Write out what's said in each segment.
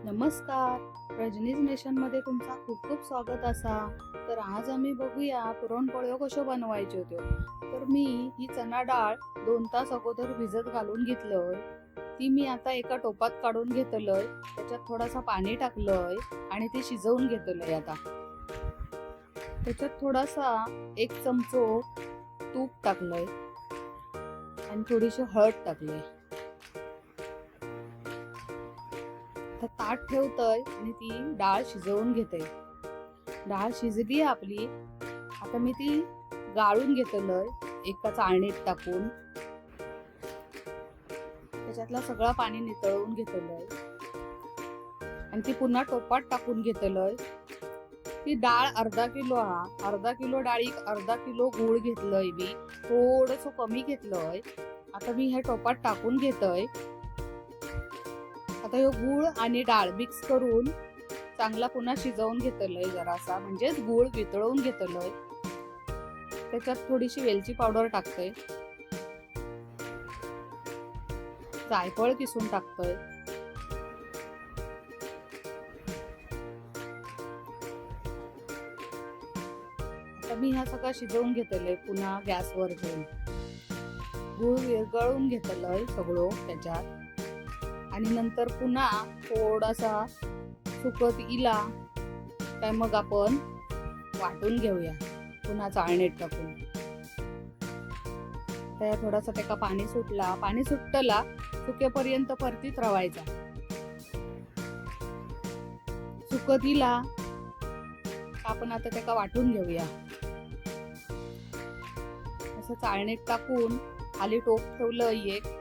नमस्कार. रजनीज नेशन मध्ये तुमचा खूप खूप स्वागत असा. तर आज आम्ही बघूया पुरणपोळ्यो कशो बनवायच्यो त्यो. तर मी ही चना डाळ 2 तास अगोदर भिजत घालून घेतलंय. ती मी आता एका टोपात काढून घेतलंय. त्याच्यात थोडासा पाणी टाकलंय आणि ती शिजवून घेतलंय. आता त्याच्यात थोडासा 1 चमचो तूप टाकलंय आणि थोडीशी हळद टाकलंय. आता ताट ठेवतोय आणि ती डाळ शिजवून घेते. डाळ शिजली आपली. आता मी ती गाळून घेतलंय एका चाळणीत टाकून. त्याच्यातला सगळं पाणी नितळून घेतलंय आणि ती पुन्हा टोपात टाकून घेतलंय. ती डाळ अर्धा किलो अर्धा किलो डाळीक अर्धा किलो गूळ घेतलंय. मी थोडस कमी घेतलंय. आता मी हे टोपात टाकून घेतोय. आता हे गूळ आणि डाळ मिक्स करून चांगला पुन्हा शिजवून घेतलंय. जरासा म्हणजेच गूळ वितळवून घेतलंय. त्याच्यात थोडीशी वेलची पावडर टाकतोय. जायफळ किसून टाकतोय. आता मी हा सगळं शिजवून घेतलंय. पुन्हा गॅसवर ठेवून गूळ विरघळून घेतलंय सगळं त्याच्यात. आणि नंतर पुन्हा थोडासा सुकत इला काय मग आपण वाटून घेऊया पुन्हा चाळणीत टाकून. त्या थोडासा त्याका पाणी सुटला सुकेपर्यंत परतीत रवायचा. सुकत इला आपण आता त्याका वाटून घेऊया. असं चाळणीत टाकून खाली टोप ठेवलं एक.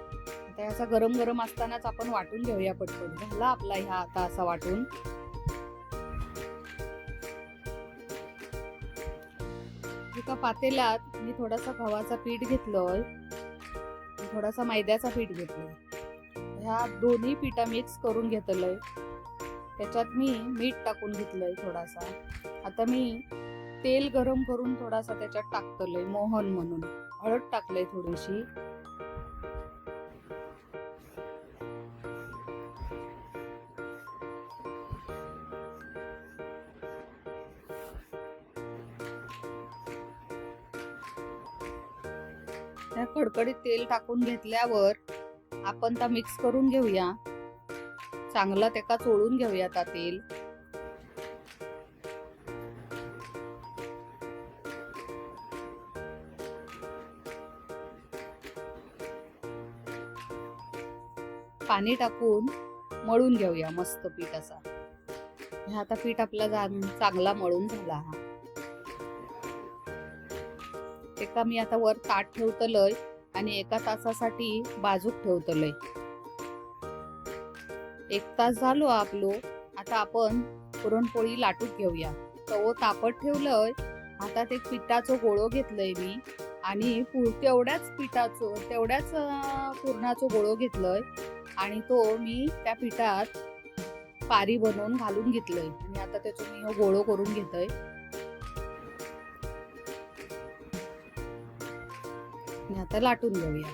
आता गरम गरम असतानाच आपण वाटून घेऊया पटकन. झाला आपला ह्या आता असा वाटून. एका पातेल्यात मी थोडासा गव्हाचा पीठ घेतलंय, थोडासा मैद्याचा पीठ घेतलंय. ह्या दोन्ही पिठा मिक्स करून घेतलंय. त्याच्यात मी मीठ टाकून घेतलंय थोडासा. आता मी तेल गरम करून थोडासा त्याच्यात टाकतलंय मोहन म्हणून. हळद टाकलंय थोडीशी. कडकडीत तेल टाकून घेतल्यावर आपण ता मिक्स करून घेऊया. चांगला त्याका चोळून घेऊया ता तेल. पाणी टाकून मळून घेऊया मस्त पीठ असा. हा आता पीठ आपला चांगला मळून झाला. हा एका मी आता वर ताट ठेवतलंय आणि 1 तासासाठी बाजूक ठेवतलंय. 1 तास झालो आपलो. आता आपण पुरणपोळी लाटून घेऊया. तवो तापत ठेवलंय. आता ते पिठाचो गोळो घेतलंय मी आणि तेवढ्याच पुरणाचो गोळो घेतलंय आणि तो मी त्या पिठात पारी बनवून घालून घेतलंय. आणि आता त्याचो मी गोळो करून घेतोय. आता लाटून घेऊया.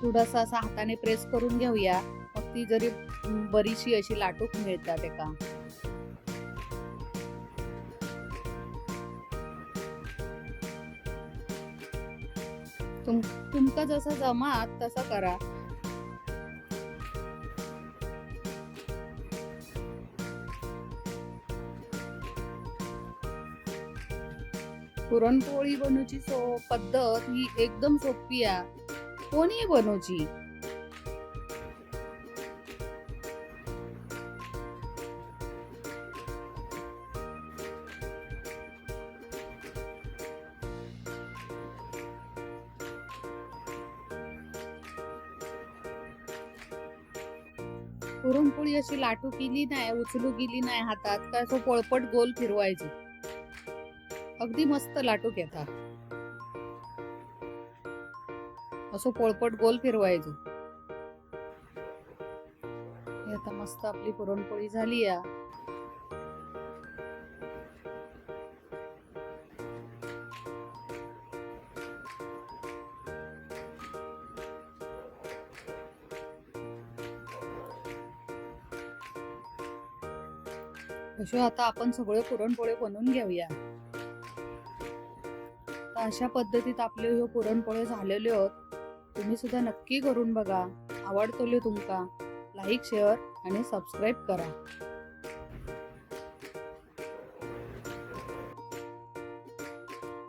थोडासा असा हाताने प्रेस करून घेऊया. मग ती जरी बरीशी अशी लाटूक मिळतात एका. तुमका जसा जमात तसा करा. पुरणपोळी बनवची पद्धत ही एकदम सोपी आहे. कोणी बनवची. पुरणपोळी अशी लाटू केली नाही, उचलू गेली नाही हातात काय असं पोळपट गोल फिरवायचं. अगदी मस्त लाटूक येतात. असं पोळपट गोल फिरवायचं. आता मस्त आपली पुरणपोळी झाली या. अशा आता आपण सगळे पुरणपोळे बनवून घेऊया. तर अशा पद्धतीत आपले हे पुरणपोळे झालेले आहेत. तुम्ही सुद्धा नक्की करून बघा. आवडतले तुमका लाईक शेअर आणि सबस्क्राईब करा.